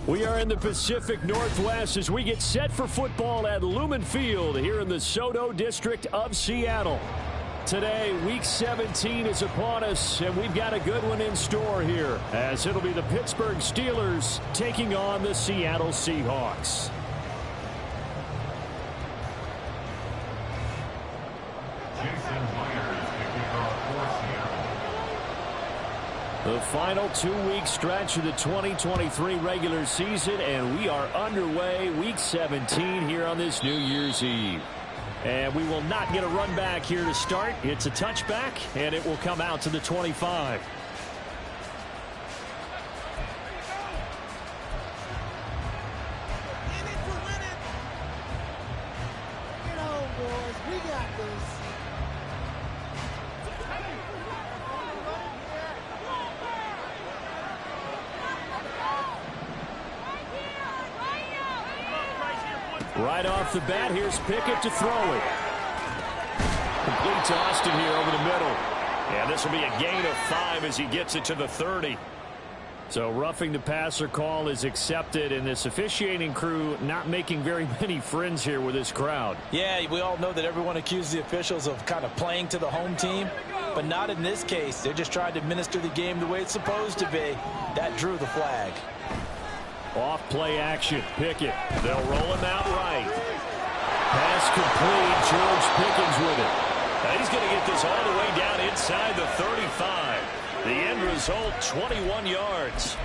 We are in the Pacific Northwest as we get set for football at Lumen Field here in the Soto District of Seattle. Today, Week 17 is upon us, and we've got a good one in store here, as it'll be the Pittsburgh Steelers taking on the Seattle Seahawks. The final 2-week stretch of the 2023 regular season, and we are underway Week 17 here on this New Year's Eve. And we will not get a run back here to start. It's a touchback, and it will come out to the 25. Right off the bat, here's Pickett to throw it. Complete to Austin here over the middle. And this will be a gain of 5 as he gets it to the 30. So roughing the passer call is accepted, and this officiating crew not making very many friends here with this crowd. Yeah, we all know that everyone accuses the officials of kind of playing to the home team, but not in this case. They're just trying to administer the game the way it's supposed to be. That drew the flag. Off play action. Pickett. They'll roll him out right. Pass complete. George Pickens with it. Now he's going to get this all the way down inside the 35. The end result, 21 yards.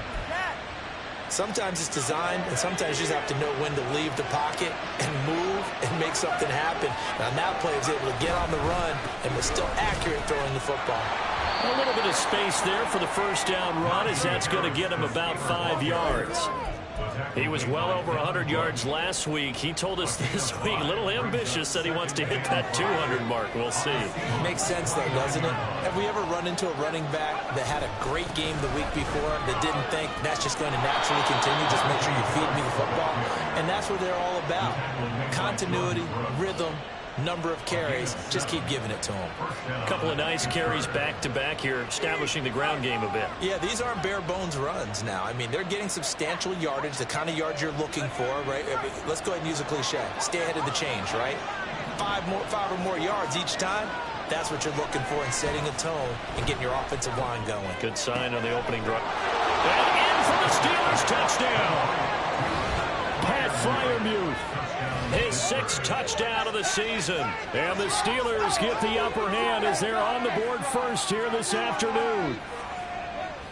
Sometimes it's designed, and sometimes you just have to know when to leave the pocket and move and make something happen. Now, that play was able to get on the run and was still accurate throwing the football. A little bit of space there for the first down run, as that's going to get him about 5 yards. He was well over 100 yards last week. He told us this week, a little ambitious, said he wants to hit that 200 mark. We'll see. Makes sense, though, doesn't it? Have we ever run into a running back that had a great game the week before that didn't think that's just going to naturally continue? Just make sure you feed me the football. And that's what they're all about. Continuity, rhythm, number of carries. Just keep giving it to him. A couple of nice carries back-to-back here, establishing the ground game a bit. Yeah, these aren't bare-bones runs now. I mean, they're getting substantial yardage, the kind of yards you're looking for, right? Let's go ahead and use a cliche. Stay ahead of the change, right? Five or more yards each time. That's what you're looking for in setting a tone and getting your offensive line going. Good sign on the opening drive. And in for the Steelers touchdown. Pat Freiermuth. His 6th touchdown of the season. And the Steelers get the upper hand as they're on the board first here this afternoon.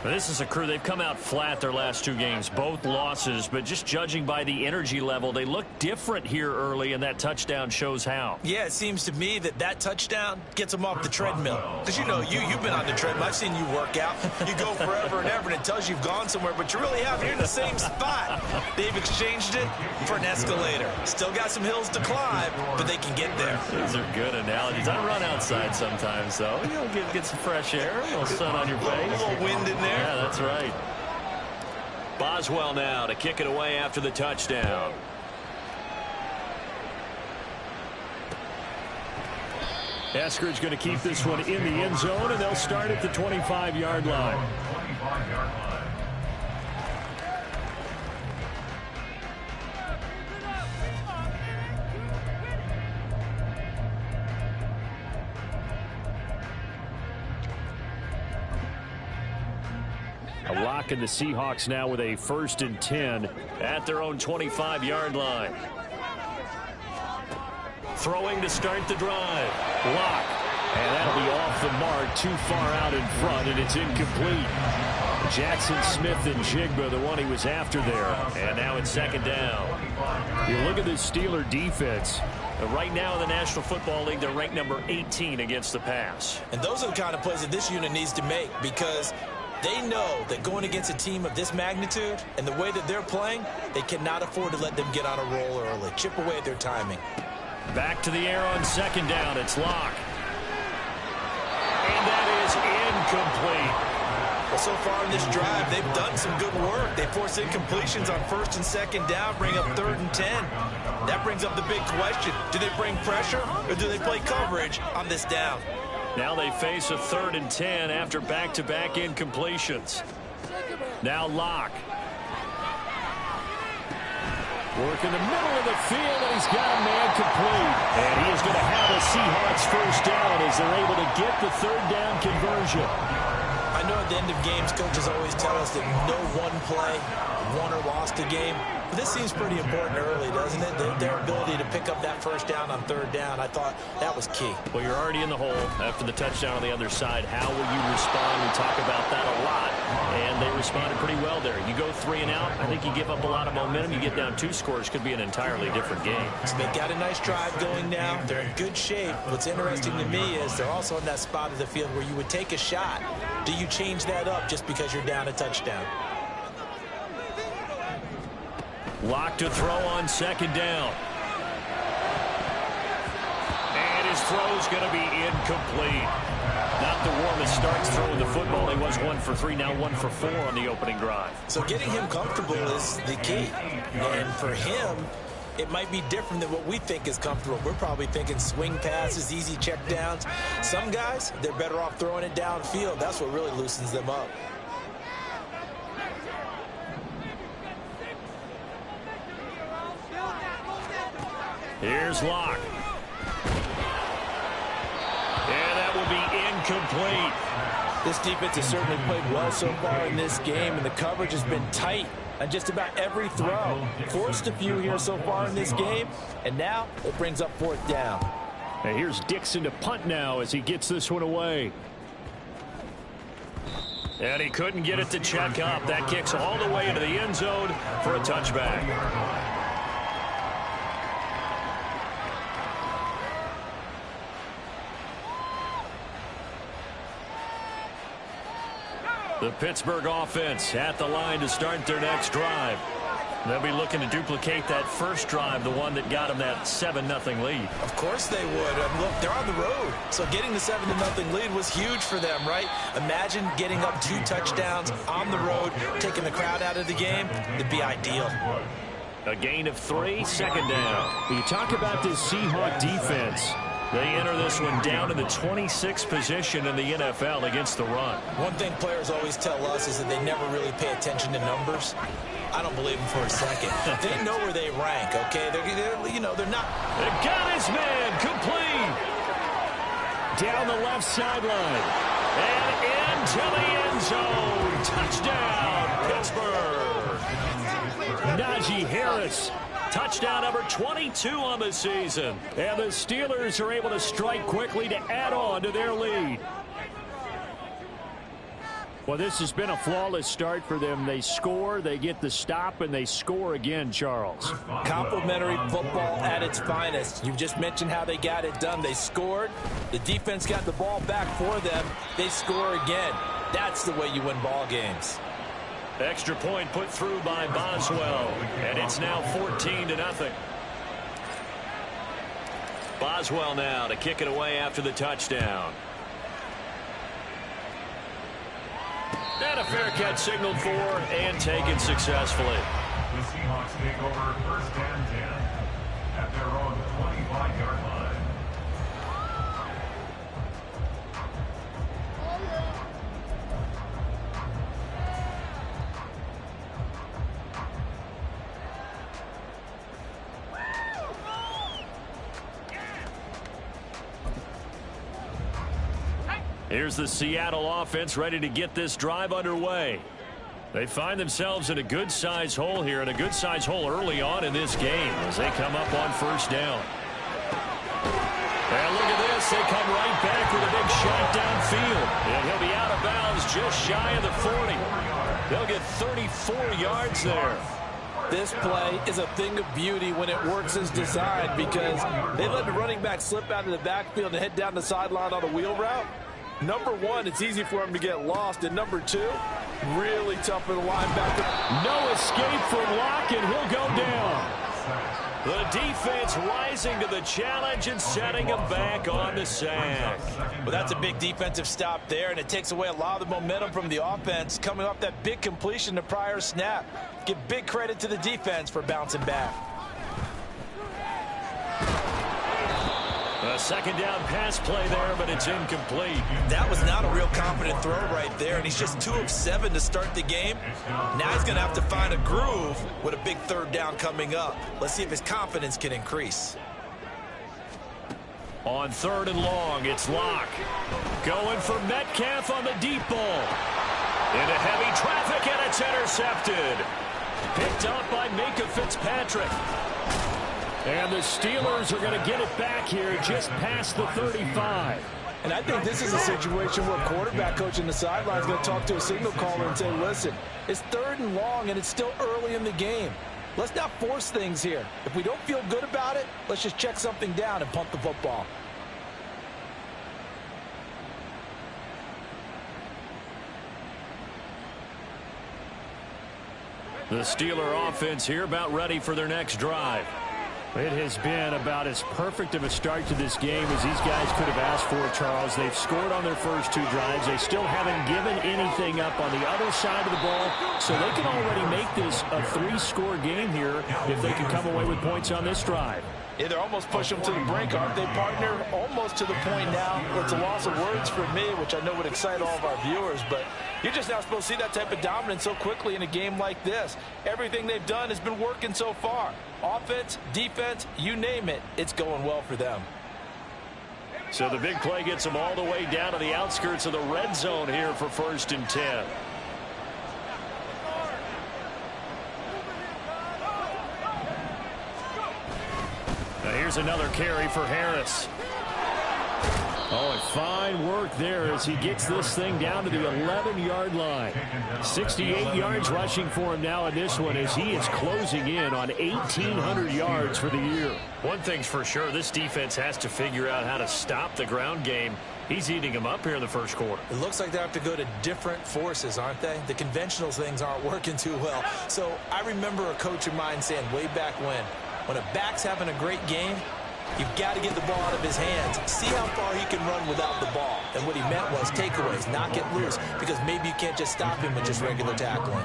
This is a crew, they've come out flat their last 2 games, both losses, but just judging by the energy level, they look different here early, and that touchdown shows how. Yeah, it seems to me that touchdown gets them off the treadmill. Because you know, you've been on the treadmill. I've seen you work out. You go forever and ever, and it tells you you've gone somewhere, but you really haven't. You're in the same spot. They've exchanged it for an escalator. Still got some hills to climb, but they can get there. These are good analogies. I run outside sometimes, though. You know, get some fresh air, a little sun on your face. A little wind in there. Yeah, that's right. Boswell now to kick it away after the touchdown. Eskridge going to keep this one in the end zone, and they'll start at the 25-yard line. A lock in the Seahawks now with a 1st and 10 at their own 25-yard line. Throwing to start the drive. Lock. And that'll be off the mark, too far out in front, and it's incomplete. Jackson Smith and Jigba, the one he was after there. And now it's 2nd down. You look at this Steeler defense. Right now in the National Football League, they're ranked number 18 against the pass. And those are the kind of plays that this unit needs to make, because they know that going against a team of this magnitude and the way that they're playing, they cannot afford to let them get on a roll early. Chip away at their timing. Back to the air on 2nd down. It's Lock. And that is incomplete. Well, so far in this drive, they've done some good work. They force incompletions on 1st and 2nd down, bring up 3rd and 10. That brings up the big question. Do they bring pressure or do they play coverage on this down? Now they face a 3rd and 10 after back-to-back incompletions. Now Lock. Work in the middle of the field, and he's got a man complete. And he is going to have a Seahawks first down as they're able to get the third down conversion. I know at the end of games, coaches always tell us that no one play won or lost a game. But this seems pretty important early, doesn't it? Their ability to pick up that first down on third down, I thought that was key. Well, you're already in the hole after the touchdown on the other side. How will you respond? We talk about that a lot, and they responded pretty well there. You go 3 and out, I think you give up a lot of momentum. You get down 2 scores, could be an entirely different game. So they've got a nice drive going now. They're in good shape. What's interesting to me is they're also in that spot of the field where you would take a shot. Do you change that up just because you're down a touchdown? Lock to throw on second down. And his throw's going to be incomplete. Not the warmest starts throwing the football. He was 1 for 3, now 1 for 4 on the opening drive. So getting him comfortable is the key. And for him, it might be different than what we think is comfortable. We're probably thinking swing passes, easy check downs. Some guys, they're better off throwing it downfield. That's what really loosens them up. Here's Locke. And that will be incomplete. This defense has certainly played well so far in this game, and the coverage has been tight on just about every throw. Forced a few here so far in this game, and now it brings up 4th down. And here's Dixon to punt now as he gets this one away. And he couldn't get it to check up. That kicks all the way into the end zone for a touchback. The Pittsburgh offense at the line to start their next drive. They'll be looking to duplicate that first drive, the one that got them that 7-0 lead. Of course they would. And look, they're on the road. So getting the 7-0 lead was huge for them, right? Imagine getting up 2 touchdowns on the road, taking the crowd out of the game. It'd be ideal. A gain of 3, second down. You talk about this Seahawks defense. They enter this one down in the 26th position in the NFL against the run. One thing players always tell us is that they never really pay attention to numbers. I don't believe them for a second. They know where they rank, okay? They're not. They got his man complete. Down the left sideline. And into the end zone. Touchdown, Pittsburgh. Najee Harris. Touchdown number 22 on the season. And the Steelers are able to strike quickly to add on to their lead. Well, this has been a flawless start for them. They score, they get the stop, and they score again, Charles. Complimentary football at its finest. You just mentioned how they got it done. They scored. The defense got the ball back for them. They score again. That's the way you win ball games. Extra point put through by Boswell, and it's now 14-0. Boswell now to kick it away after the touchdown. And a fair catch signaled for and taken successfully. The Seahawks take over 1st and 10 at their own 25-yard line. Here's the Seattle offense ready to get this drive underway. They find themselves in a good-sized hole here, and a good-sized hole early on in this game as they come up on 1st down. And look at this. They come right back with a big shot downfield. And he'll be out of bounds just shy of the 40. They'll get 34 yards there. This play is a thing of beauty when it works as designed because they let the running back slip out of the backfield and head down the sideline on a wheel route. Number 1, it's easy for him to get lost. And number 2, really tough for the linebacker. No escape from Locke, and he'll go down. The defense rising to the challenge and setting him back on the sack. Well, that's a big defensive stop there, and it takes away a lot of the momentum from the offense coming off that big completion the prior snap. Give big credit to the defense for bouncing back. A second down pass play there, but it's incomplete. That was not a real confident throw right there, and he's just 2 of 7 to start the game. Now he's going to have to find a groove with a big third down coming up. Let's see if his confidence can increase. On 3rd and long, it's Locke. Going for Metcalf on the deep ball. Into heavy traffic, and it's intercepted. Picked up by Micah Fitzpatrick. And the Steelers are going to get it back here just past the 35. And I think this is a situation where quarterback coach in the sideline is going to talk to a signal caller and say, listen, it's 3rd and long, and it's still early in the game. Let's not force things here. If we don't feel good about it, let's just check something down and punt the football. The Steeler offense here about ready for their next drive. It has been about as perfect of a start to this game as these guys could have asked for, Charles. They've scored on their first 2 drives. They still haven't given anything up on the other side of the ball, so they can already make this a 3-score game here if they can come away with points on this drive. Yeah, they're almost pushing them to the brink, aren't they, partner? Almost to the point now where it's a loss of words for me, which I know would excite all of our viewers, but you're just not supposed to see that type of dominance so quickly in a game like this. Everything they've done has been working so far. Offense, defense, you name it, it's going well for them. So the big play gets them all the way down to the outskirts of the red zone here for 1st and 10. Now here's another carry for Harris. Oh, and fine work there as he gets this thing down to the 11-yard line. 68 yards rushing for him now in this one as he is closing in on 1,800 yards for the year. One thing's for sure, this defense has to figure out how to stop the ground game. He's eating them up here in the first quarter. It looks like they have to go to different forces, aren't they? The conventional things aren't working too well. So I remember a coach of mine saying way back when a back's having a great game, you've got to get the ball out of his hands. See how far he can run without the ball. And what he meant was takeaways, knock it loose, because maybe you can't just stop him with just regular tackling.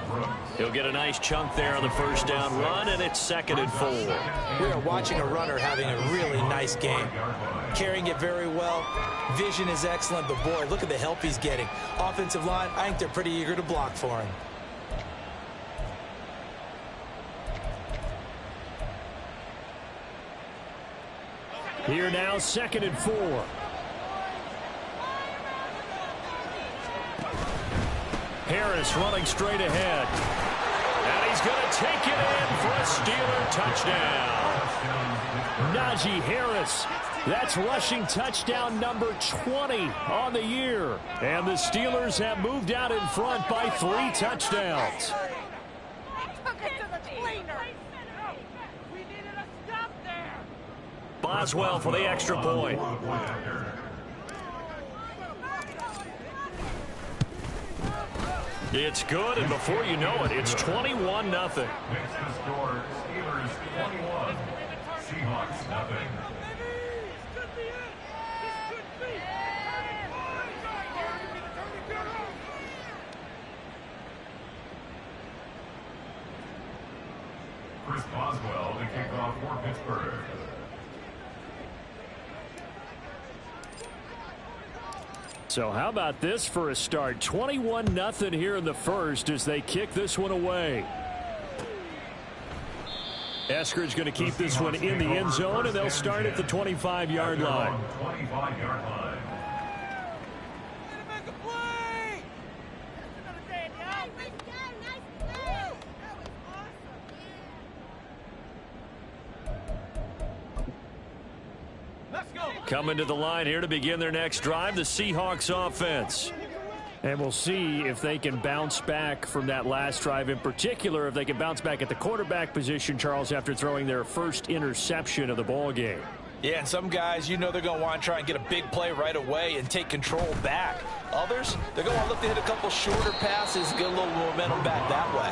He'll get a nice chunk there on the first down run, and it's 2nd and 4. We are watching a runner having a really nice game. Carrying it very well. Vision is excellent, but boy, look at the help he's getting. Offensive line, I think they're pretty eager to block for him. Here now, 2nd and 4. Harris running straight ahead. And he's going to take it in for a Steeler touchdown. Najee Harris. That's rushing touchdown number 20 on the year. And the Steelers have moved out in front by 3 touchdowns. Boswell for the extra point. It's good, and before you know it, it's 21-0. Next to score, Steelers 21, Seahawks nothing. Chris Boswell to kick off for Pittsburgh. So how about this for a start? 21-0 here in the first as they kick this one away. Eskridge going to keep this one in the end zone, and they'll start at the 25-yard line. 25-yard line. Coming to the line here to begin their next drive, the Seahawks offense. And we'll see if they can bounce back from that last drive, in particular if they can bounce back at the quarterback position, Charles, after throwing their first interception of the ball game. Yeah, and some guys, you know they're going to want to try and get a big play right away and take control back. Others, they're going to look to hit a couple shorter passes, get a little momentum back that way.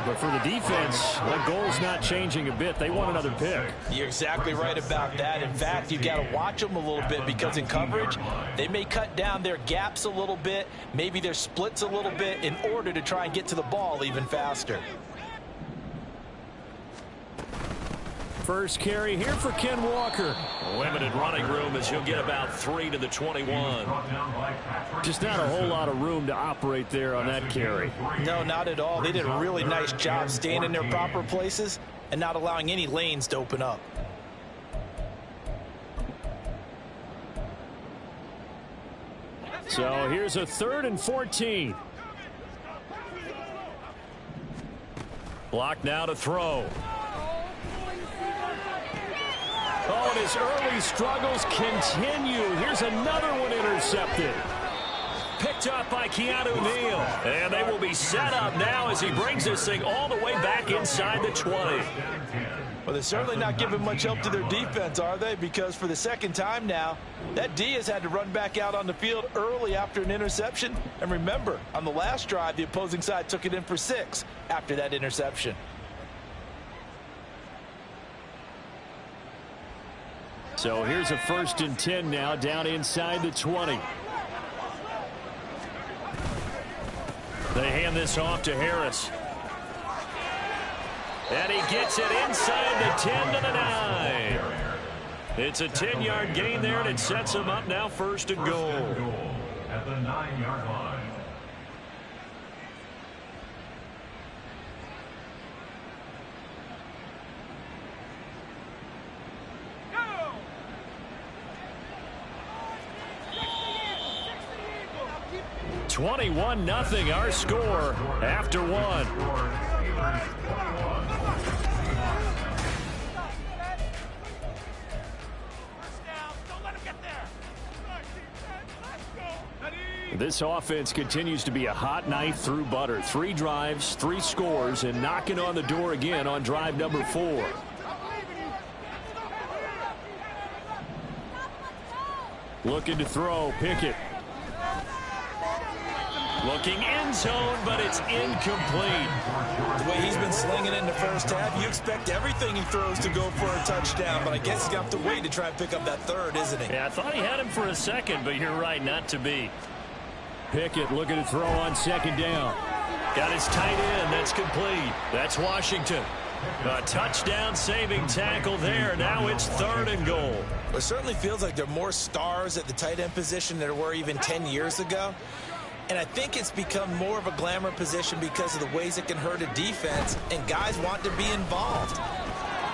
But for the defense, that goal's not changing a bit. They want another pick. You're exactly right about that. In fact, you've got to watch them a little bit because in coverage, they may cut down their gaps a little bit, maybe their splits a little bit in order to try and get to the ball even faster. First carry here for Ken Walker. Limited running room as he'll get about 3 to the 21. Just not a whole lot of room to operate there on that carry. No, not at all. They did a really nice job staying in their proper places and not allowing any lanes to open up. So here's a 3rd and 14. Block now to throw. Oh, and his early struggles continue. Here's another one intercepted. Picked up by Keanu Neal. And they will be set up now as he brings this thing all the way back inside the 20. Well, they're certainly not giving much help to their defense, are they? Because for the second time now, that D has had to run back out on the field early after an interception. And remember, on the last drive, the opposing side took it in for 6 after that interception. So here's a 1st and 10 now down inside the 20. They hand this off to Harris. And he gets it inside the 10 to the 9. It's a 10-yard gain there, and it sets him up now 1st and goal. At the 9-yard line. Go! 21-0 our score after 1. This offense continues to be a hot knife through butter. 3 drives, 3 scores, and knocking on the door again on drive number 4. Looking to throw, Pickett. Looking end zone, but it's incomplete. The way he's been slinging in the first half, you expect everything he throws to go for a touchdown, but I guess he's going to have to wait to try and pick up that 3rd, isn't he? Yeah, I thought he had him for a second, but you're right, not to be. Pickett looking to throw on 2nd down. Got his tight end. That's complete. That's Washington. A touchdown-saving tackle there. Now it's 3rd and goal. It certainly feels like there are more stars at the tight end position than there were even 10 years ago. And I think it's become more of a glamour position because of the ways it can hurt a defense, and guys want to be involved.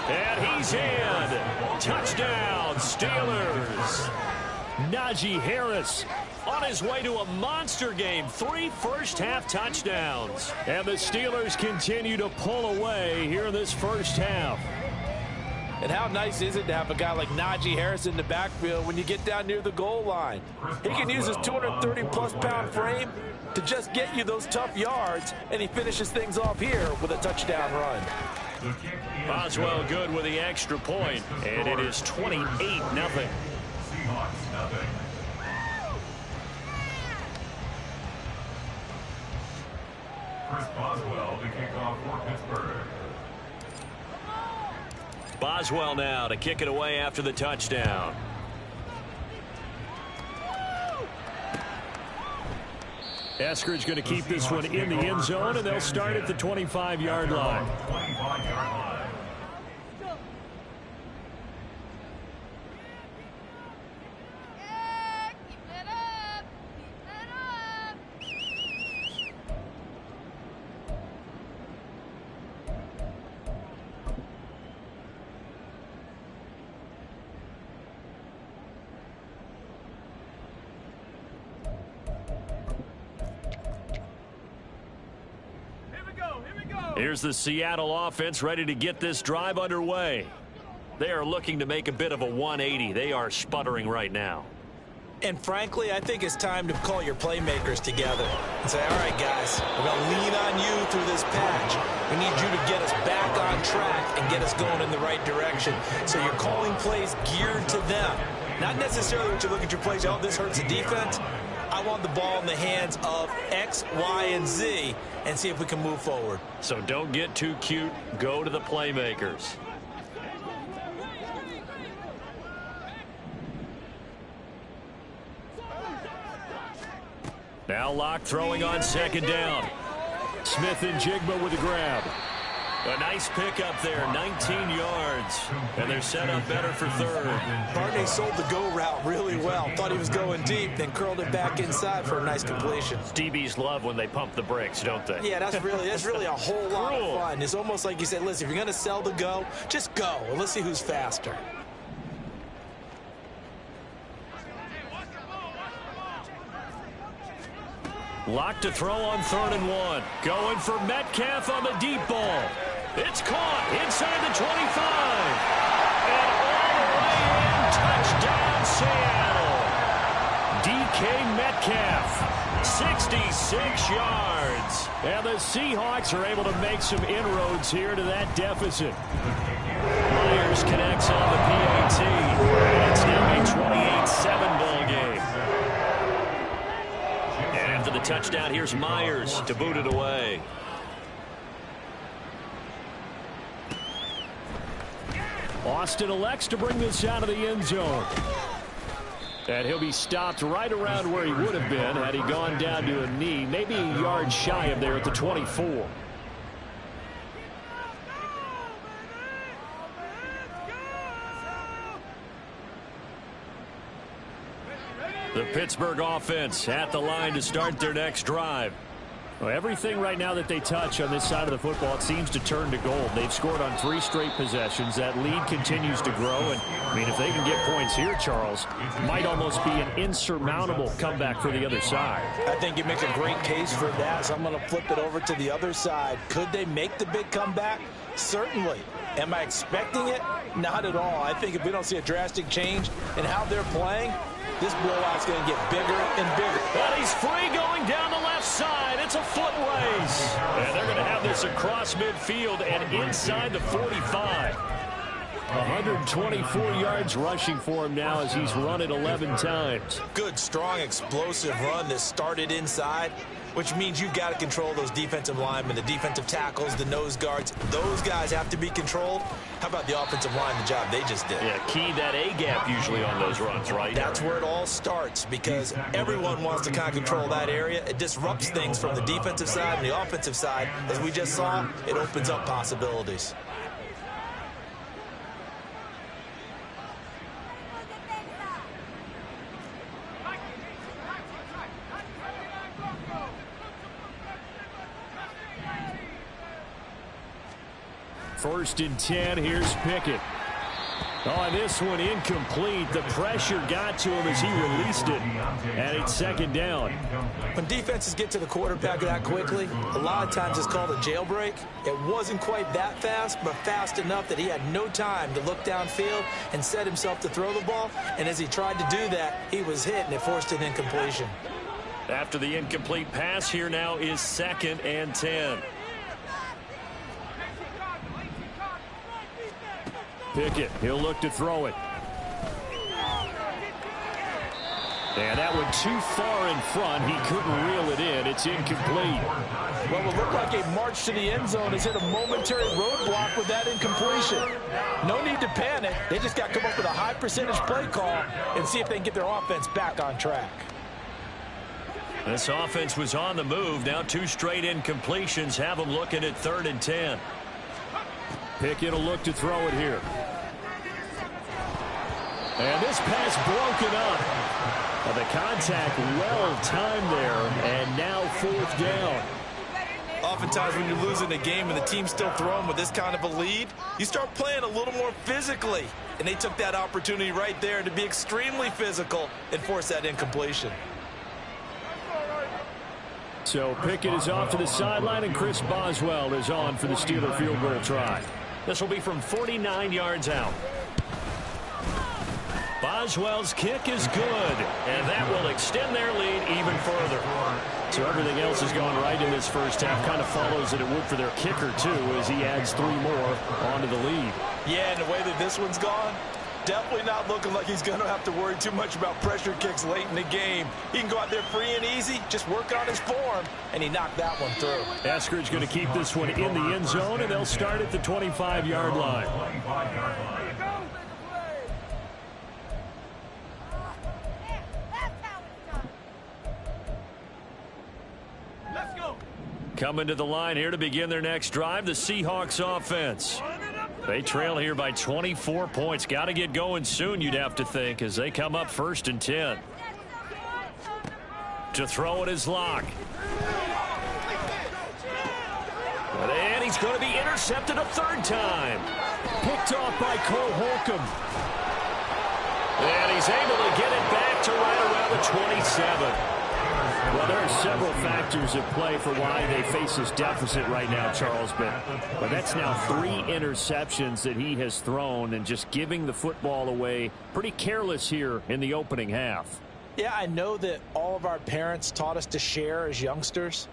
And he's in. Touchdown, Steelers. Najee Harris on his way to a monster game. 3 first-half touchdowns. And the Steelers continue to pull away here in this first half. And how nice is it to have a guy like Najee Harris in the backfield when you get down near the goal line? He can use his 230-plus pound frame to just get you those tough yards, and he finishes things off here with a touchdown run. Boswell good with the extra point, and it is 28-0. Seahawks nothing. Chris Boswell to kick off for Pittsburgh. Boswell now to kick it away after the touchdown. Eskridge going to keep this one in the end zone, and they'll start at the 25-yard line. 25-yard line. Here's the Seattle offense ready to get this drive underway. They are looking to make a bit of a 180. They are sputtering right now. And frankly, I think it's time to call your playmakers together and say, all right, guys, we're going to lean on you through this patch. We need you to get us back on track and get us going in the right direction. So you're calling plays geared to them. Not necessarily what you look at your plays, oh, this hurts the defense. I want the ball in the hands of X, Y, and Z and see if we can move forward. So don't get too cute. Go to the playmakers. Now Locke throwing on second down. Smith and Jigba with a grab. A nice pickup there, 19 yards. And they're set up better for third. Barney sold the go route really well. Thought he was going deep, then curled it back inside for a nice completion. DBs love when they pump the brakes, don't they? Yeah, that's really a whole lot of fun. It's almost like you said, listen, if you're going to sell the go, just go. And let's see who's faster. Locked to throw on 3rd and 1. Going for Metcalf on the deep ball. It's caught inside the 25. And all the way in, touchdown Seattle. DK Metcalf, 66 yards. And the Seahawks are able to make some inroads here to that deficit. Myers connects on the PAT. And it's now a 28-7 ball game. After the touchdown, here's Myers to boot it away. Austin elects to bring this out of the end zone. And he'll be stopped right around where he would have been had he gone down to a knee, maybe a yard shy of there at the 24. The Pittsburgh offense at the line to start their next drive. Well, everything right now that they touch on this side of the football, it seems to turn to gold. They've scored on 3 straight possessions. That lead continues to grow. And, I mean, if they can get points here, Charles, might almost be an insurmountable comeback for the other side. I think you make a great case for that, so I'm going to flip it over to the other side. Could they make the big comeback? Certainly. Am I expecting it? Not at all. I think if we don't see a drastic change in how they're playing, this blowout's going to get bigger and bigger. But he's free going down the left side. It's a foot race. And they're going to have this across midfield and inside the 45. 124 yards rushing for him now as he's run it 11 times. Good, strong, explosive run that started inside, which means you've got to control those defensive linemen, the defensive tackles, the nose guards. Those guys have to be controlled. How about the offensive line, the job they just did? Yeah, key that A-gap usually on those runs, right? That's where it all starts because everyone wants to kind of control that area. It disrupts things from the defensive side and the offensive side. As we just saw, it opens up possibilities. First and 10, here's Pickett. Oh, and this one incomplete. The pressure got to him as he released it. And it's 2nd down. When defenses get to the quarterback that quickly, a lot of times it's called a jailbreak. It wasn't quite that fast, but fast enough that he had no time to look downfield and set himself to throw the ball. And as he tried to do that, he was hit, and it forced an incompletion. After the incomplete pass, here now is 2nd and 10. Pickett, he'll look to throw it. And that one too far in front. He couldn't reel it in. It's incomplete. Well, it looked like a march to the end zone has hit a momentary roadblock with that incompletion. No need to panic. They just got to come up with a high percentage play call and see if they can get their offense back on track. This offense was on the move. Now 2 straight incompletions have them looking at 3rd and 10. Pickett will look to throw it here. And this pass broken up. Well, the contact well timed there, and now 4th down. Oftentimes when you're losing a game and the team's still throwing with this kind of a lead, you start playing a little more physically. And they took that opportunity right there to be extremely physical and force that incompletion. So Pickett is off to the sideline, and Chris Boswell is on for the Steeler field goal try. This will be from 49 yards out. Boswell's kick is good, and that will extend their lead even further. So everything else has gone right in this first half. Kind of follows that it would for their kicker, too, as he adds 3 more onto the lead. Yeah, and the way that this one's gone, definitely not looking like he's going to have to worry too much about pressure kicks late in the game. He can go out there free and easy, just work on his form, and he knocked that one through. Eskridge going to keep this one in the end zone, and they'll start at the 25-yard line. Coming to the line here to begin their next drive, the Seahawks offense. They trail here by 24 points. Got to get going soon, you'd have to think, as they come up 1st and 10. To throw it is Locke. And he's going to be intercepted a 3rd time. Picked off by Cole Holcomb. And he's able to get it back to right around the 27. Well, there are several factors at play for why they face this deficit right now, Charles. But that's now 3 interceptions that he has thrown and just giving the football away. Pretty careless here in the opening half. Yeah, I know that all of our parents taught us to share as youngsters.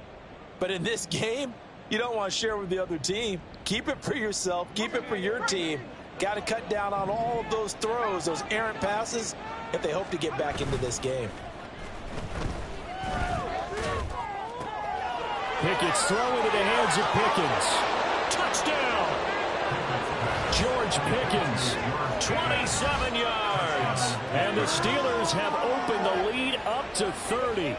But in this game, you don't want to share with the other team. Keep it for yourself. Keep it for your team. Got to cut down on all of those throws, those errant passes, if they hope to get back into this game. Pickett's throw into the hands of Pickens. Touchdown! George Pickens, 27 yards. and the Steelers have opened the lead up to 30.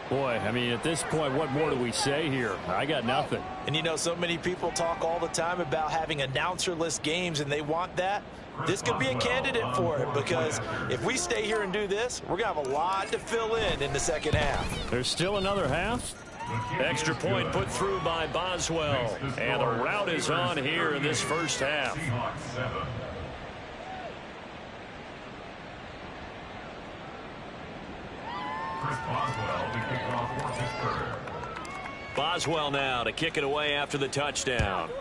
Boy, I mean, at this point, what more do we say here? I got nothing. And you know, so many people talk all the time about having announcer-less games, and they want that. This could be a candidate for it, because if we stay here and do this, we're going to have a lot to fill in the 2nd half. There's still another half. Extra point put through by Boswell. And the route is on here in this 1st half. Seahawks 7. Chris Boswell, the kickoff for Pittsburgh. Boswell now to kick it away after the touchdown.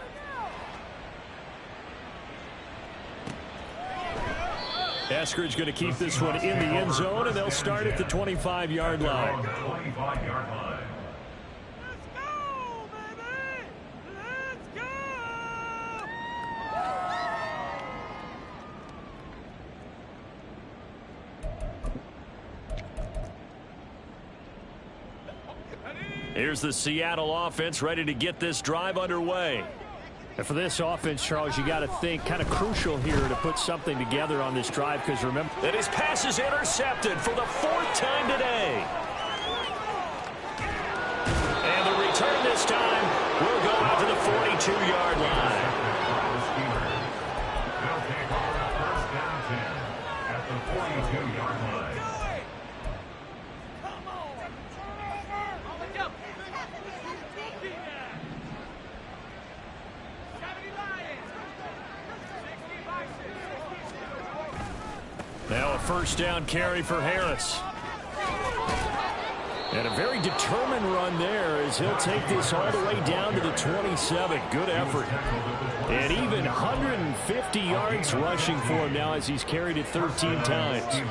Eskridge going to keep this one in the end zone, and they'll start at the 25-yard line. 25-yard line. Here's the Seattle offense ready to get this drive underway. And for this offense, Charles, you got to think kind of crucial here to put something together on this drive, because remember that his pass is intercepted for the 4th time today. And the return this time will go out to the 42-yard line. They'll take over a 1st down 10 at the 42-yard line. now a 1st down carry for Harris. And a very determined run there as he'll take this all the way down to the 27. Good effort. And even 150 yards rushing for him now as he's carried it 13 times.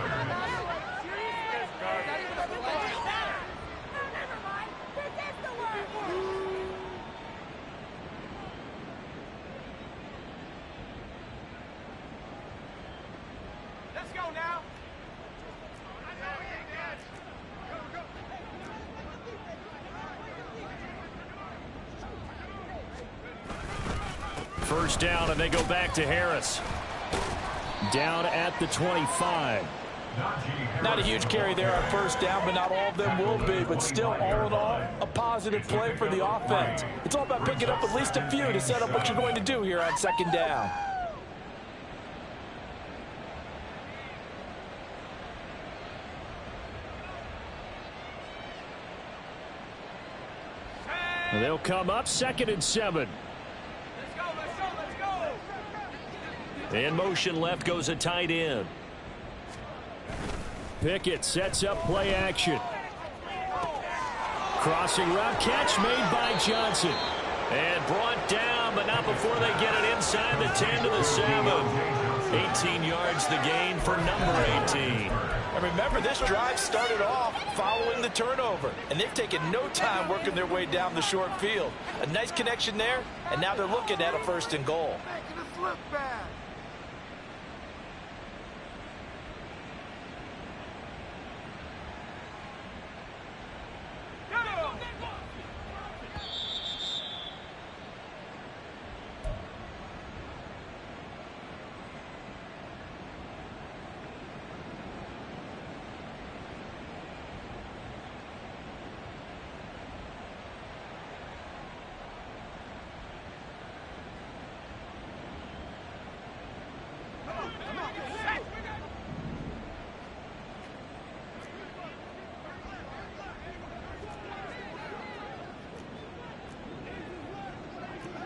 First down, and they go back to Harris. Down at the 25. Not a huge carry there on 1st down, but not all of them will be. But still, all in all, a positive play for the offense. It's all about picking up at least a few to set up what you're going to do here on 2nd down. They'll come up 2nd and 7. In motion left goes a tight end. Pickett sets up play action. Crossing route, catch made by Johnson. And brought down, but not before they get it inside the 10 to the 7. 18 yards the gain for number 18. And remember, this drive started off following the turnover, and they've taken no time working their way down the short field. A nice connection there, and now they're looking at a 1st and goal.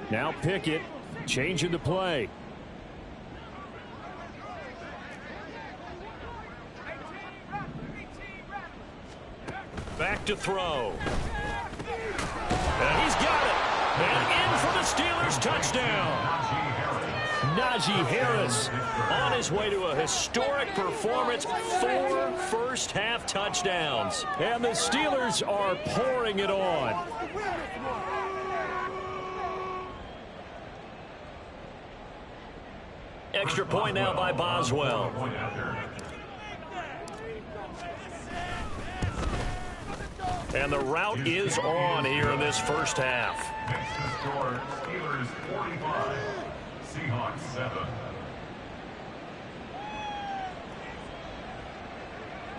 Now Pickett changing the play. Back to throw. And he's got it. And in for the Steelers touchdown. Najee Harris on his way to a historic performance. 4 first-half touchdowns. And the Steelers are pouring it on. Extra point now by Boswell. And the route is on here in this first half. Next to score, Steelers 45, Seahawks 7.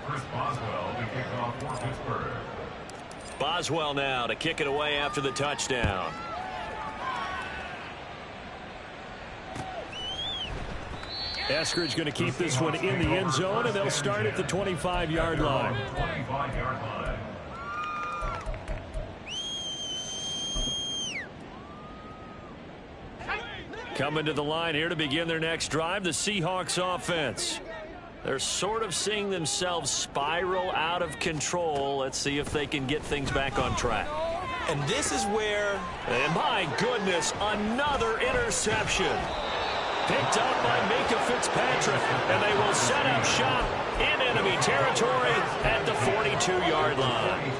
Chris Boswell to kick off for Pittsburgh. Boswell now to kick it away after the touchdown. Eskridge going to keep this one in the end zone, and they'll start at the 25-yard line. 25-yard line. Coming to the line here to begin their next drive, the Seahawks offense. They're sort of seeing themselves spiral out of control. Let's see if they can get things back on track. And this is where... And my goodness, another interception. Picked up by Micah Fitzpatrick, and they will set up shop in enemy territory at the 42-yard line.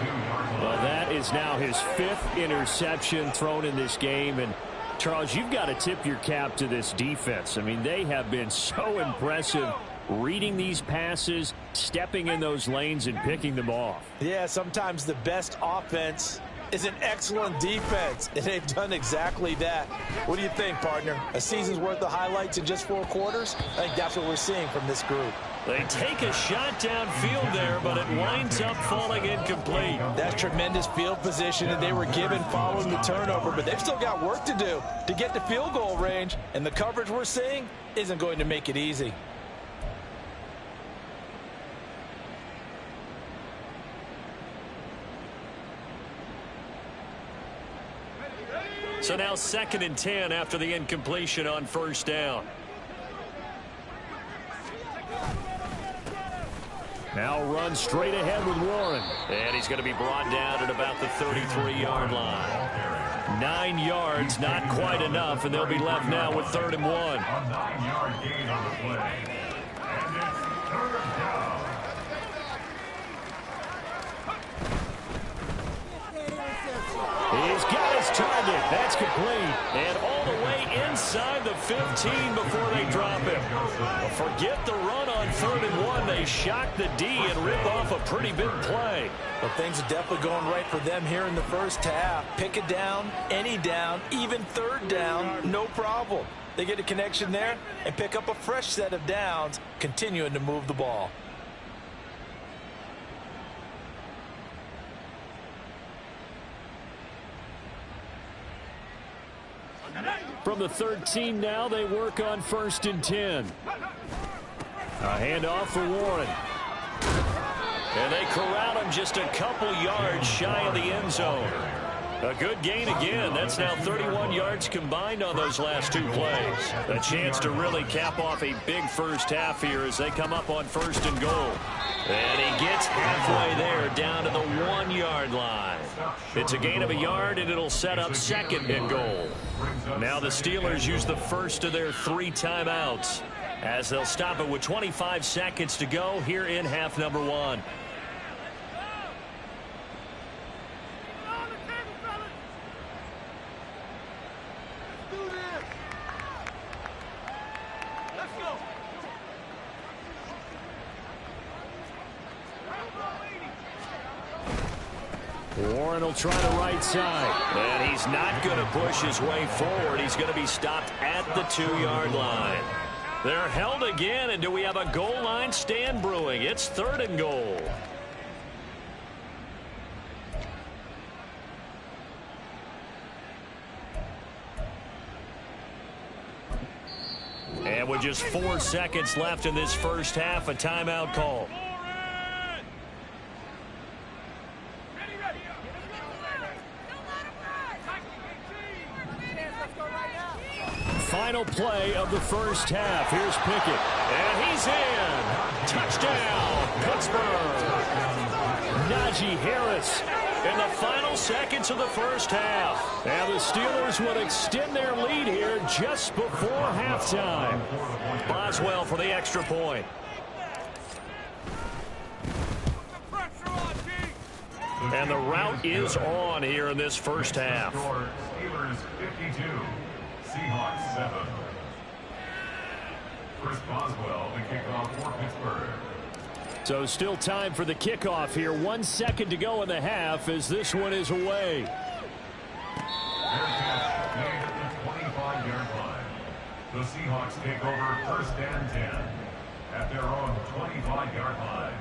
Well, that is now his 5th interception thrown in this game, and Charles, you've got to tip your cap to this defense. I mean, they have been so impressive reading these passes, stepping in those lanes, and picking them off. Yeah, sometimes the best offense is an excellent defense, and they've done exactly that. What do you think, partner? A season's worth of highlights in just 4 quarters? I think that's what we're seeing from this group. They take a shot downfield there, but it winds up falling incomplete. That's tremendous field position that they were given following the turnover, but they've still got work to do to get to field goal range, and the coverage we're seeing isn't going to make it easy. So now 2nd and 10 after the incompletion on first down. Now run straight ahead with Warren. And he's going to be brought down at about the 33-yard line. 9 yards, not quite enough, and they'll be left now with 3rd and 1. A 9-yard gain on the play. And it's 3rd down. He's got his target. That's complete. And all the way inside the 15 before they drop him. Forget the run on 3rd and 1. They shock the D and rip off a pretty big play. Well, things are definitely going right for them here in the first half. Pick it down, any down, even 3rd down, no problem. They get a connection there and pick up a fresh set of downs, continuing to move the ball. From the 13 now, they work on 1st and 10. A handoff for Warren. And they corral him just a couple yards shy of the end zone. A good gain again. That's now 31 yards combined on those last 2 plays. A chance to really cap off a big first half here as they come up on 1st and goal. And he gets halfway there down to the 1-yard line. It's a gain of a yard, and it'll set up 2nd and goal. Now the Steelers use the first of their 3 timeouts as they'll stop it with 25 seconds to go here in half number 1. Warren will try the right side. And he's not going to push his way forward. He's going to be stopped at the 2-yard line. They're held again, and do we have a goal line stand brewing? It's 3rd and goal. And with just 4 seconds left in this first half, a timeout call. final play of the first half. Here's Pickett. And he's in. Touchdown, Pittsburgh. Najee Harris in the final seconds of the first half. And the Steelers will extend their lead here just before halftime. Boswell for the extra point. And the route is on here in this first half. Steelers 52, Seahawks 7. Chris Boswell, the kickoff for Pittsburgh. So still time for the kickoff here. 1 second to go in the half as this one is away. Their catch made at the 25-yard line. The Seahawks take over first and 10 at their own 25-yard line.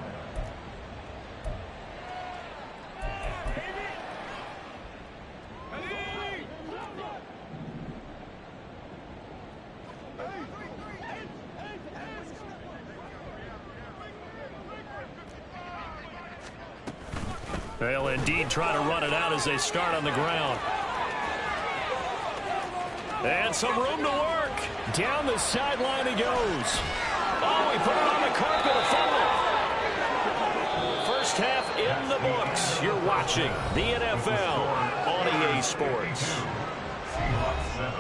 They'll indeed try to run it out as they start on the ground. And some room to work. Down the sideline he goes. Oh, he put it on the carpet, a fumble. First half in the books. You're watching the NFL on EA Sports. Seahawks 7.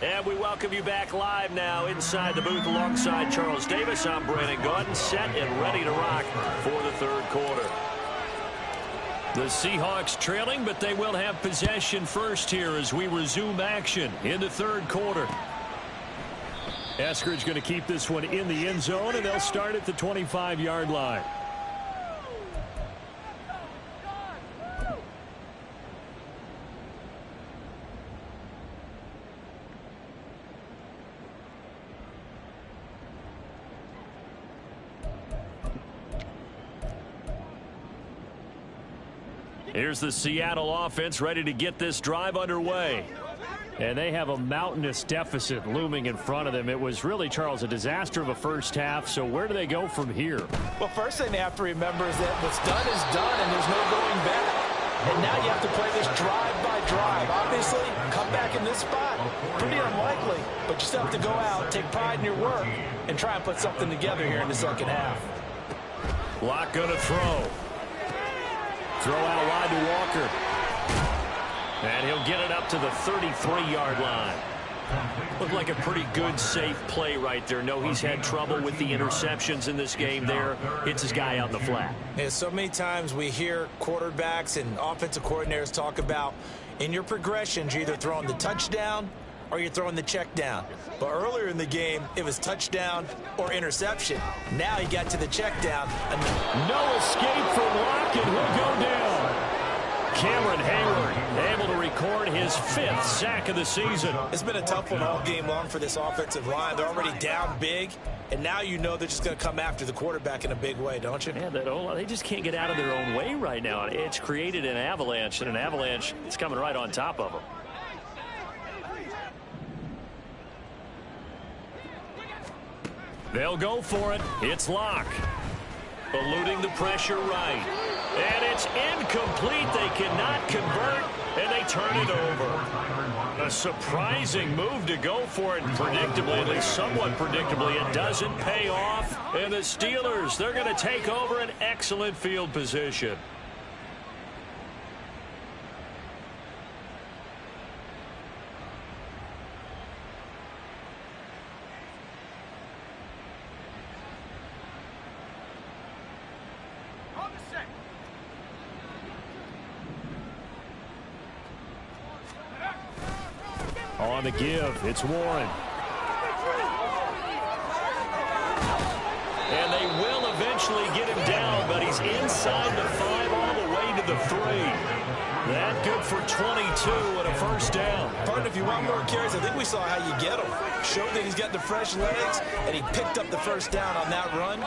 And we welcome you back live now inside the booth alongside Charles Davis. I'm Brandon Gaudin, set and ready to rock for the third quarter. The Seahawks trailing, but they will have possession first here as we resume action in the third quarter. Eskridge going to keep this one in the end zone, and they'll start at the 25-yard line. Here's the Seattle offense ready to get this drive underway. And they have a mountainous deficit looming in front of them. It was really, Charles, a disaster of a first half. So where do they go from here? Well, first thing they have to remember is that what's done is done, and there's no going back. And now you have to play this drive by drive. Obviously, come back in this spot, pretty unlikely. But you still have to go out, take pride in your work, and try and put something together here in the second half. Locke going to throw. Throw out wide to Walker. And he'll get it up to the 33-yard line. Looked like a pretty good, safe play right there. No, he's had trouble with the interceptions in this game there. Hits his guy out in the flat. Yeah, so many times we hear quarterbacks and offensive coordinators talk about in your progressions, you're either throwing the touchdown or you're throwing the check down. But earlier in the game, it was touchdown or interception. Now he got to the check down. No escape from Locke, and he'll go down. Cameron Hayward able to record his 5th sack of the season. It's been a tough one all game long for this offensive line. They're already down big, and now you know they're just going to come after the quarterback in a big way, don't you? Yeah, they just can't get out of their own way right now. It's created an avalanche, and an avalanche is coming right on top of them. They'll go for it. It's Locke. Eluding the pressure right. And it's incomplete. They cannot convert, and they turn it over. A surprising move to go for it. Predictably, at least somewhat predictably, it doesn't pay off. And the Steelers, they're going to take over an excellent field position. On the give, it's Warren. And they will eventually get him down, but he's inside the 5 all the way to the 3. That good for 22 and a first down. Partner, if you want more carries, I think we saw how you get him. Showed that he's got the fresh legs, and he picked up the first down on that run.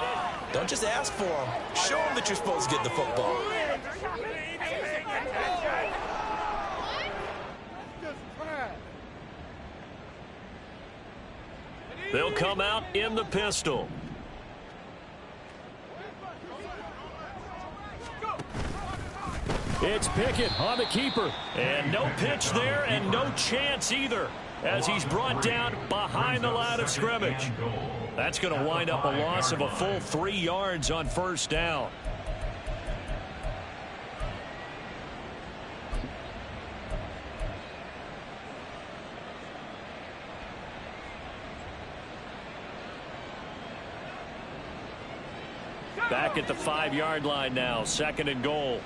Don't just ask for him. Show him that you're supposed to get the football. They'll come out in the pistol. It's Pickett on the keeper. And no pitch there and no chance either as he's brought down behind the line of scrimmage. That's going to wind up a loss of a full 3 yards on first down. Back at the 5-yard line now, 2nd and goal.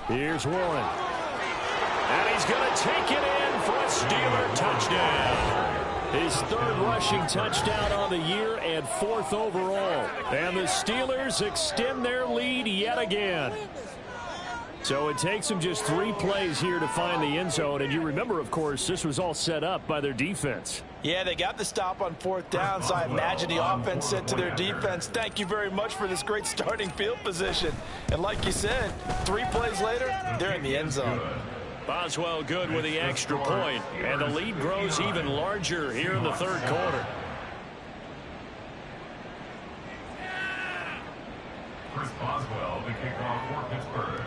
Here's Warren. And he's going to take it in for a Steeler touchdown. His 3rd rushing touchdown on the year and 4th overall. And the Steelers extend their lead yet again. So it takes them just 3 plays here to find the end zone. And you remember, of course, this was all set up by their defense. Yeah, they got the stop on 4th down, so I imagine the offense said to their defense, thank you very much for this great starting field position. And like you said, 3 plays later, they're in the end zone. Boswell good with the extra point, and the lead grows even larger here in the 3rd quarter. Chris Boswell, the kickoff for Pittsburgh.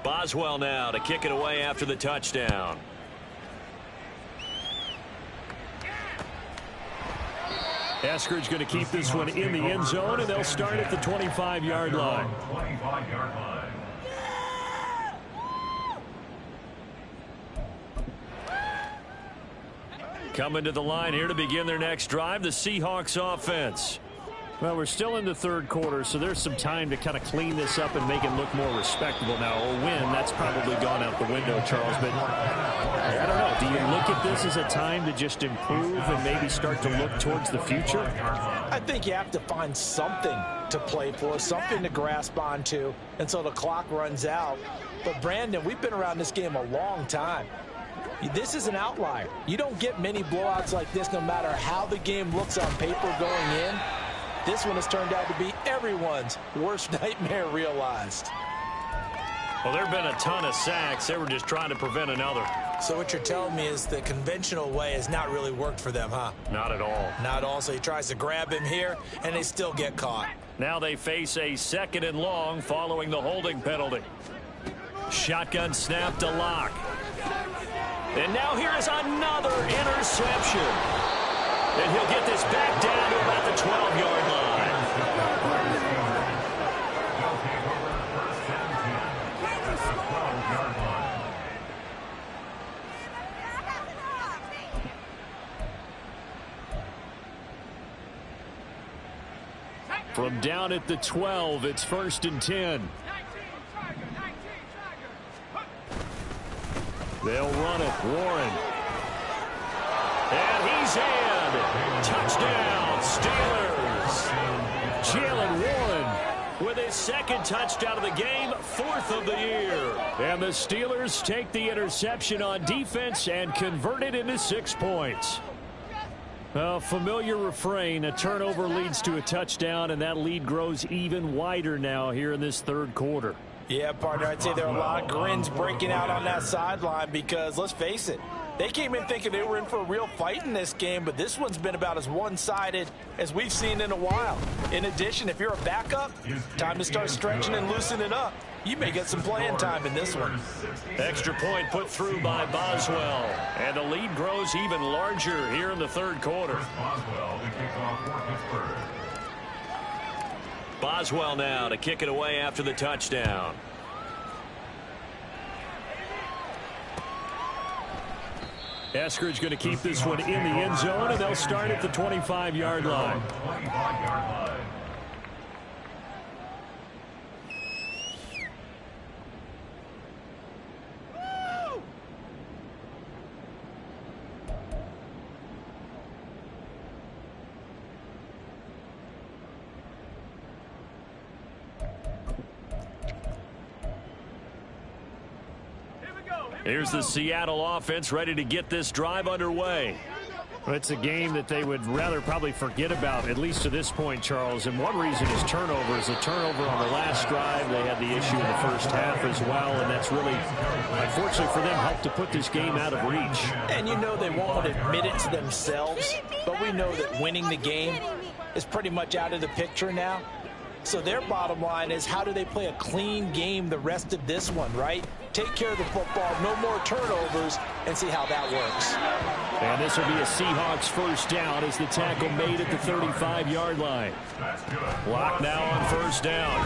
Boswell now to kick it away after the touchdown. Eskridge going to keep this one in the end zone, and they'll start at the 25-yard line. 25-yard line. Coming to the line here to begin their next drive, the Seahawks offense. Well, we're still in the 3rd quarter, so there's some time to kind of clean this up and make it look more respectable now. Or win, that's probably gone out the window, Charles. But I don't know. Do you look at this as a time to just improve and maybe start to look towards the future? I think you have to find something to play for, something to grasp onto until the clock runs out. But, Brandon, we've been around this game a long time. This is an outlier. You don't get many blowouts like this no matter how the game looks on paper going in. This one has turned out to be everyone's worst nightmare realized. Well, there have been a ton of sacks. They were just trying to prevent another. So what you're telling me is the conventional way has not really worked for them, huh? Not at all. Not at all. So he tries to grab him here, and they still get caught. Now they face a 2nd and long following the holding penalty. Shotgun snap to Locke. And now here is another interception. And he'll get this back down to about the 12-yard line. From down at the 12, it's 1st and 10. They'll run it. Warren. And he's in. Touchdown, Steelers. Jalen Warren with his 2nd touchdown of the game, 4th of the year. And the Steelers take the interception on defense and convert it into 6 points. A familiar refrain, a turnover leads to a touchdown, and that lead grows even wider now here in this 3rd quarter. Yeah, partner, I'd say there are a lot of grins breaking out on that sideline because, let's face it, they came in thinking they were in for a real fight in this game, but this one's been about as one-sided as we've seen in a while. In addition, if you're a backup, time to start stretching and loosening up. You may get some playing time in this one. Extra point put through by Boswell, and the lead grows even larger here in the 3rd quarter. Boswell, the kickoff for Pittsburgh. Boswell now to kick it away after the touchdown. Eskridge going to keep this one in the end zone, and they'll start at the 25-yard line. 25-yard line. Here's the Seattle offense ready to get this drive underway. Well, it's a game that they would rather probably forget about, at least to this point, Charles. And one reason is turnovers. A turnover on the last drive. They had the issue in the first half as well, and that's really, unfortunately for them, helped to put this game out of reach. And you know they won't admit it to themselves, but we know that winning the game is pretty much out of the picture now. So their bottom line is, how do they play a clean game the rest of this one, right? Take care of the football, no more turnovers, and see how that works. And this will be a Seahawks first down as the tackle made at the 35-yard line. Block now on first down.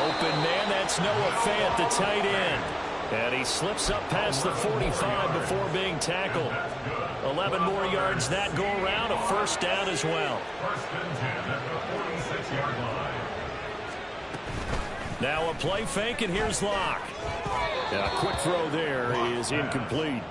Open man, that's Noah Fant, the tight end. And he slips up past the 45 before being tackled. 11 more yards that go around, a first down as well. First and 10 at the 46-yard line. Now a play fake, and here's Locke. A quick throw there is incomplete.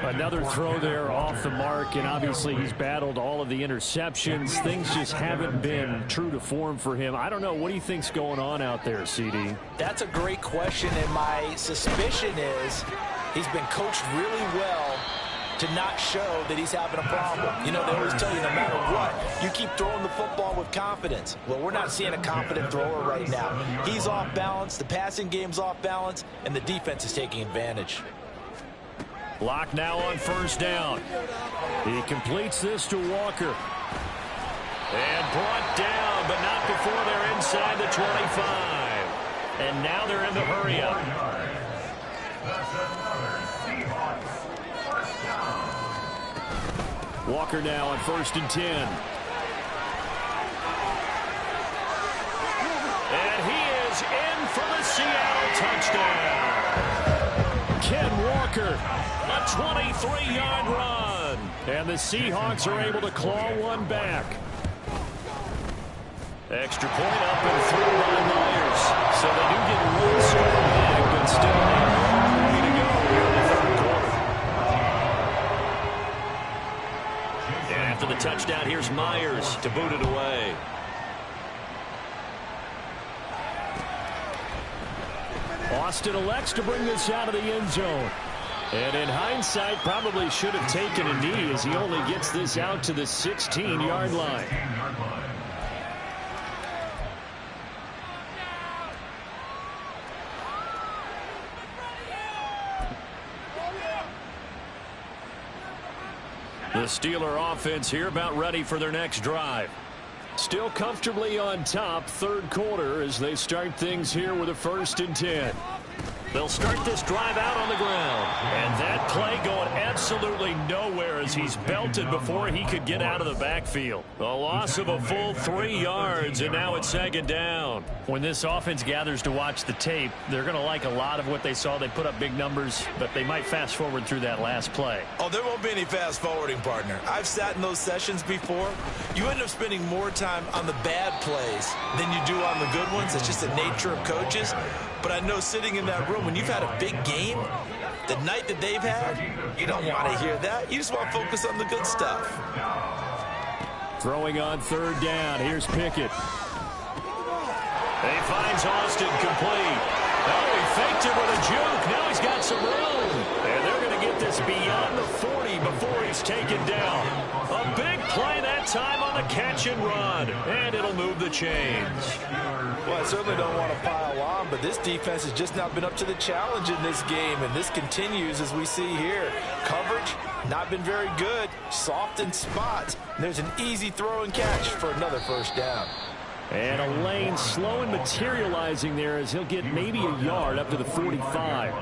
Another throw there off the mark, and obviously he's battled all of the interceptions. Things just haven't been true to form for him. I don't know. What do you think's going on out there, CD? That's a great question, and my suspicion is he's been coached really well to not show that he's having a problem. You know, they always tell you no matter what, you keep throwing the football with confidence. Well, we're not seeing a confident thrower right now. He's off balance, the passing game's off balance, and the defense is taking advantage. Locke now on first down. He completes this to Walker. And brought down, but not before they're inside the 25. And now they're in the hurry-up. That's another Seahawks first down. Walker now on first and 10. And he is in for the Seattle touchdown. Ken Walker, a 23-yard run. And the Seahawks are able to claw one back. Extra point up and through by Myers. So they do get one score back, but still a long way to go here in the third quarter. And after the touchdown, here's Myers to boot it away. Austin elects to bring this out of the end zone. And in hindsight, probably should have taken a knee as he only gets this out to the 16-yard line. The Steeler offense here about ready for their next drive. Still comfortably on top, third quarter, as they start things here with a first and 10. They'll start this drive out on the ground. And that play going absolutely nowhere as he's belted before he could get out of the backfield. A loss of a full 3 yards, and now it's second down. When this offense gathers to watch the tape, they're going to like a lot of what they saw. They put up big numbers, but they might fast forward through that last play. Oh, there won't be any fast forwarding, partner. I've sat in those sessions before. You end up spending more time on the bad plays than you do on the good ones. It's just the nature of coaches. But I know sitting in that room, when you've had a big game, the night that they've had, you don't want to hear that. You just want to focus on the good stuff. Throwing on third down. Here's Pickett. He finds Austin complete. Oh, he faked it with a juke. Now he's got some room. And they're going to get this beyond the 40 before he's taken down. A big play that time on the catch and run. And it'll move the chains. Well, I certainly don't want to pile on, but this defense has just not been up to the challenge in this game, and this continues as we see here. Coverage, not been very good. Soft in spots. And there's an easy throw and catch for another first down. And a lane slow and materializing there as he'll get maybe a yard up to the 45.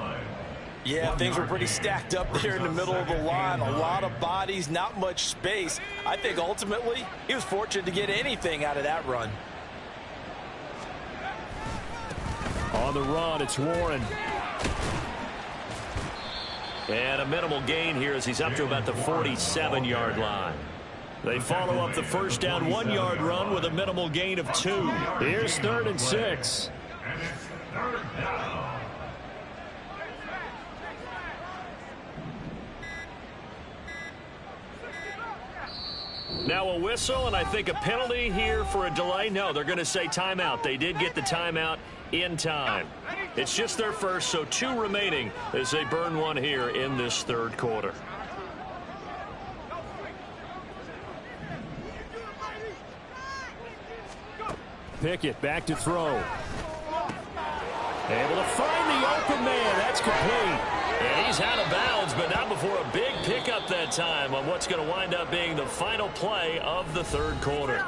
Yeah, things were pretty stacked up there in the middle of the line. A lot of bodies, not much space. I think ultimately he was fortunate to get anything out of that run. On the run, it's Warren. And a minimal gain here as he's up to about the 47-yard line. They follow up the first down 1-yard run with a minimal gain of 2. Here's third and 6. And it's third down. Now a whistle, and I think a penalty here for a delay. No, they're going to say timeout. They did get the timeout in time. It's just their first, so 2 remaining as they burn one here in this third quarter. Pickett back to throw. Able to find the open man. That's complete. And he's out of bounds, but not before a big pickup that time on what's going to wind up being the final play of the third quarter.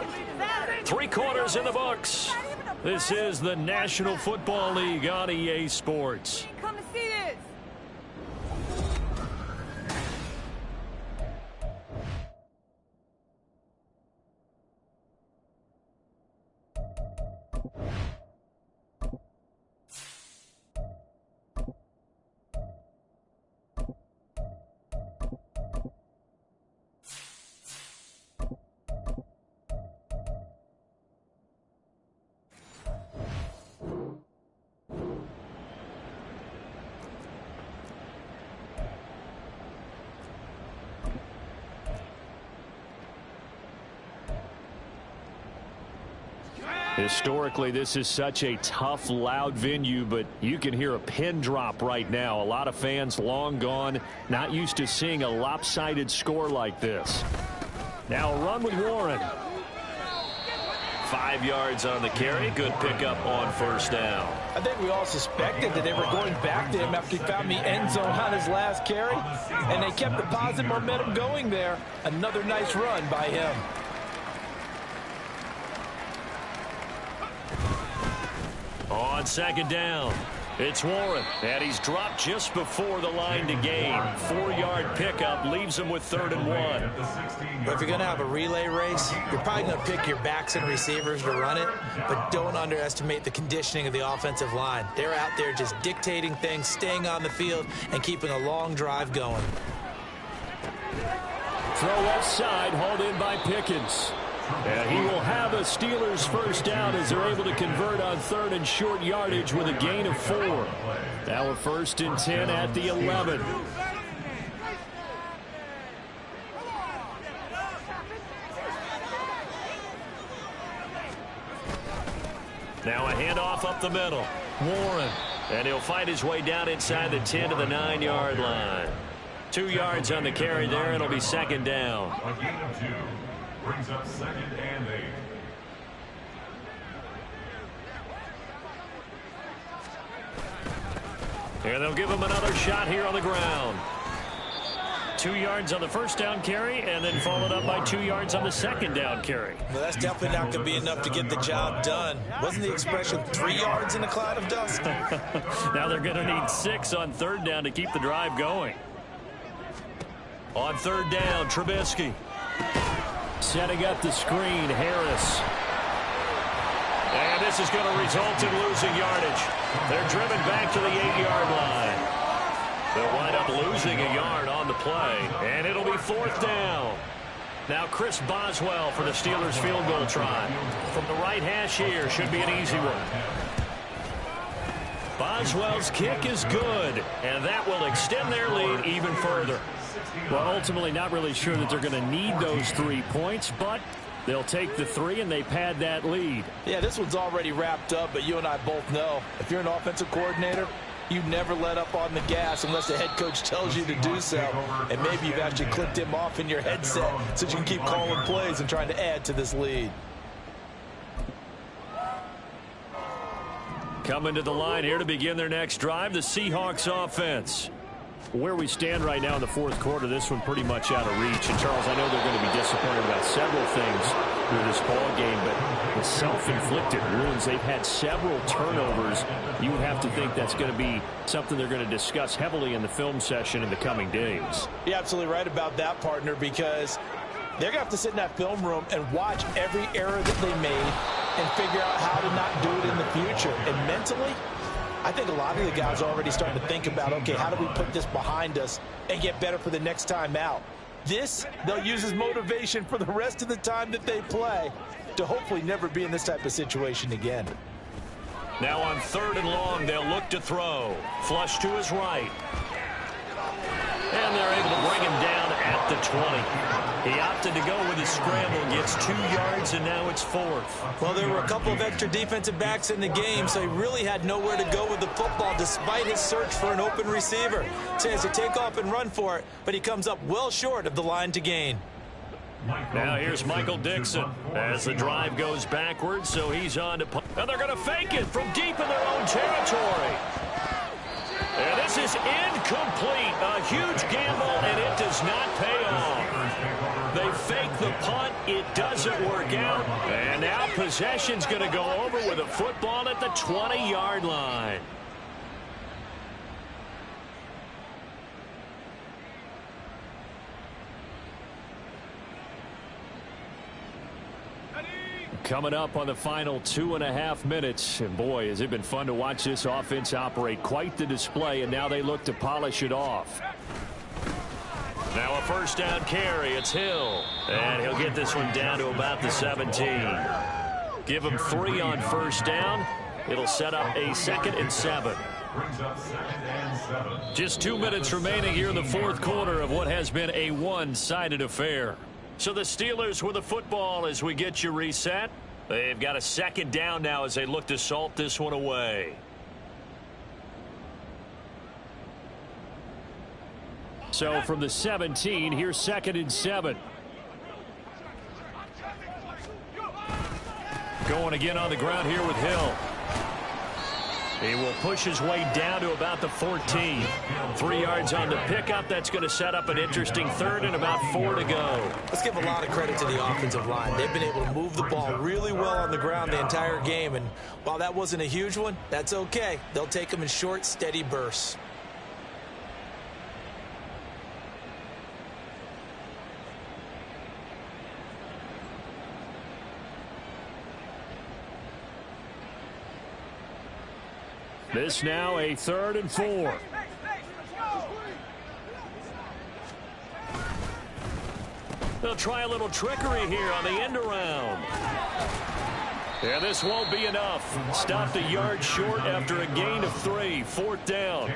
3 quarters in the books. This is the National Football League on EA Sports. Come and see this. Historically, this is such a tough, loud venue, but you can hear a pin drop right now. A lot of fans long gone, not used to seeing a lopsided score like this. Now a run with Warren. 5 yards on the carry. Good pickup on first down. I think we all suspected that they were going back to him after he found the end zone on his last carry, and they kept the positive momentum going there. Another nice run by him. On second down, it's Warren, and he's dropped just before the line to gain. 4-yard pickup leaves him with 3rd and 1. But if you're going to have a relay race, you're probably going to pick your backs and receivers to run it, but don't underestimate the conditioning of the offensive line. They're out there just dictating things, staying on the field, and keeping a long drive going. Throw left side, hauled in by Pickens. And he will have a Steelers first down as they're able to convert on 3rd and short yardage with a gain of 4. Now a 1st and 10 at the 11. Now a handoff up the middle. Warren. And he'll fight his way down inside the 10 to the 9-yard line. 2 yards on the carry there. It'll be 2nd down. A gain of 2. Brings up 2nd and 8. And they'll give him another shot here on the ground. 2 yards on the first down carry, and then followed up by 2 yards on the 2nd down carry. Well, that's definitely not going to be enough to get the job done. Wasn't the expression 3 yards in a cloud of dust? Now they're going to need 6 on 3rd down to keep the drive going. On 3rd down, Trubisky. Setting up the screen, Harris. And this is going to result in losing yardage. They're driven back to the 8-yard line. They'll wind up losing a yard on the play, and it'll be 4th down. Now Chris Boswell for the Steelers field goal try. From the right hash here, should be an easy one. Boswell's kick is good, and that will extend their lead even further. Well, ultimately not really sure that they're going to need those 3 points, but they'll take the 3 and they pad that lead. Yeah, this one's already wrapped up, but you and I both know if you're an offensive coordinator, you never let up on the gas unless the head coach tells you to do so. And maybe you've actually clicked him off in your headset so you can keep calling plays and trying to add to this lead. Coming to the line here to begin their next drive, the Seahawks offense. Where we stand right now in the 4th quarter, this one pretty much out of reach. And, Charles, I know they're going to be disappointed about several things with this ball game, but the self-inflicted wounds, they've had several turnovers. You would have to think that's going to be something they're going to discuss heavily in the film session in the coming days. You're absolutely right about that, partner, because they're going to have to sit in that film room and watch every error that they made and figure out how to not do it in the future. And mentally, I think a lot of the guys are already starting to think about, okay, how do we put this behind us and get better for the next time out? This, they'll use as motivation for the rest of the time that they play to hopefully never be in this type of situation again. Now on 3rd and long, they'll look to throw. Flush to his right. And they're able to bring him down at the 20. He opted to go with his scramble, gets 2 yards, and now it's 4th. Well, there were a couple of extra defensive backs in the game, so he really had nowhere to go with the football despite his search for an open receiver. So he has to take off and run for it, but he comes up well short of the line to gain. Now here's Michael Dixon as the drive goes backwards, so he's on to punt. And they're going to fake it from deep in their own territory. And this is incomplete. A huge gamble, and it does not pay off. They fake the punt. It doesn't work out. And now possession's going to go over with a football at the 20-yard line. Coming up on the final 2.5 minutes. And boy, has it been fun to watch this offense operate. Quite the display, and now they look to polish it off. Now a first down carry. It's Hill. And he'll get this one down to about the 17. Give him 3 on first down. It'll set up a 2nd and 7. Just 2 minutes remaining here in the fourth quarter of what has been a one-sided affair. So the Steelers with the football as we get you reset. They've got a 2nd down now as they look to salt this one away. So from the 17, here's 2nd and 7. Going again on the ground here with Hill. He will push his way down to about the 14. 3 yards on the pickup. That's going to set up an interesting 3rd and about 4 to go. Let's give a lot of credit to the offensive line. They've been able to move the ball really well on the ground the entire game. And while that wasn't a huge one, that's okay. They'll take them in short, steady bursts. This now a 3rd and 4. They'll try a little trickery here on the end around. Yeah, this won't be enough. Stopped a yard short after a gain of 3. 4th down.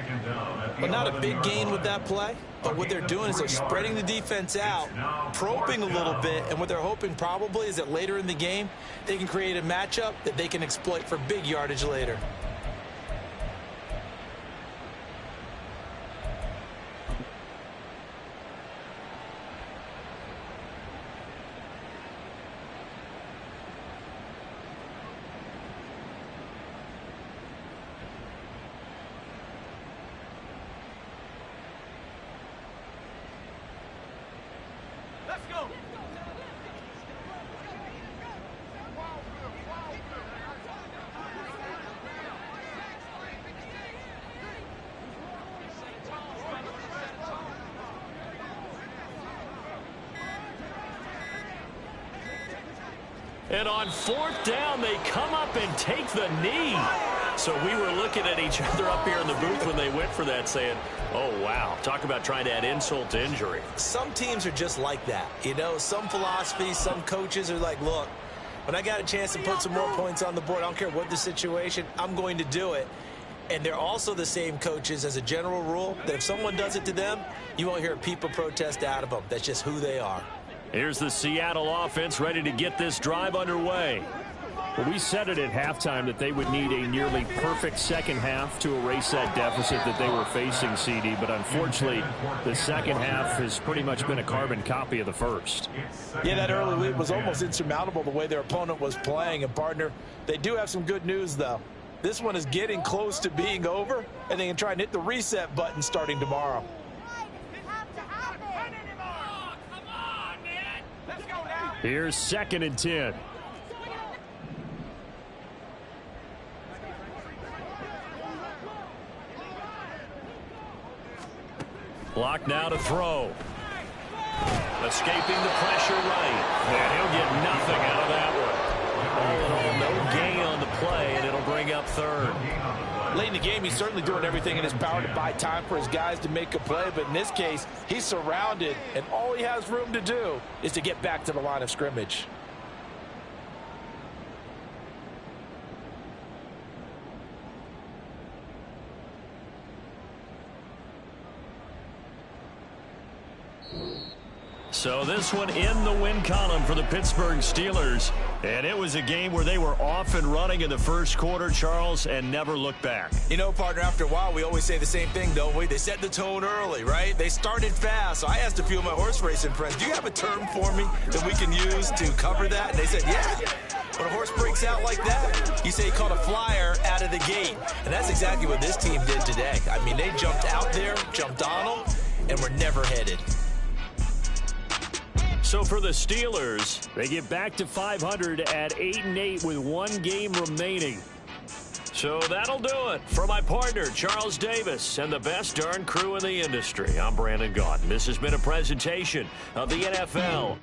Well, not a big gain with that play, but what they're doing is they're spreading the defense out, probing a little bit, and what they're hoping probably is that later in the game, they can create a matchup that they can exploit for big yardage later. And on 4th down, they come up and take the knee. So we were looking at each other up here in the booth when they went for that saying, oh, wow, talk about trying to add insult to injury. Some teams are just like that. You know, some philosophies, some coaches are like, look, when I got a chance to put some more points on the board, I don't care what the situation, I'm going to do it. And they're also the same coaches as a general rule that if someone does it to them, you won't hear a peep of protest out of them. That's just who they are. Here's the Seattle offense ready to get this drive underway. Well, we said it at halftime that they would need a nearly perfect second half to erase that deficit that they were facing, CD. But unfortunately, the second half has pretty much been a carbon copy of the first. Yeah, that early lead was almost insurmountable the way their opponent was playing. And, partner, they do have some good news, though. This one is getting close to being over, and they can try and hit the reset button starting tomorrow. Here's 2nd and 10. Block now to throw. Escaping the pressure right. And he'll get nothing out of that one. All in all, no gain on the play, and it'll bring up 3rd. Late in the game, he's certainly doing everything in his power to buy time for his guys to make a play. But in this case, he's surrounded, and all he has room to do is to get back to the line of scrimmage. So this one in the win column for the Pittsburgh Steelers. And it was a game where they were off and running in the first quarter, Charles, and never looked back. You know, partner, after a while, we always say the same thing, don't we? They set the tone early, right? They started fast. So I asked a few of my horse racing friends, do you have a term for me that we can use to cover that? And they said, yeah. When a horse breaks out like that, you say he caught a flyer out of the gate. And that's exactly what this team did today. I mean, they jumped out there, jumped on them, and were never headed. So for the Steelers, they get back to 500 at 8-8 with one game remaining. So that'll do it. For my partner, Charles Davis, and the best darn crew in the industry, I'm Brandon Gaudin. This has been a presentation of the NFL.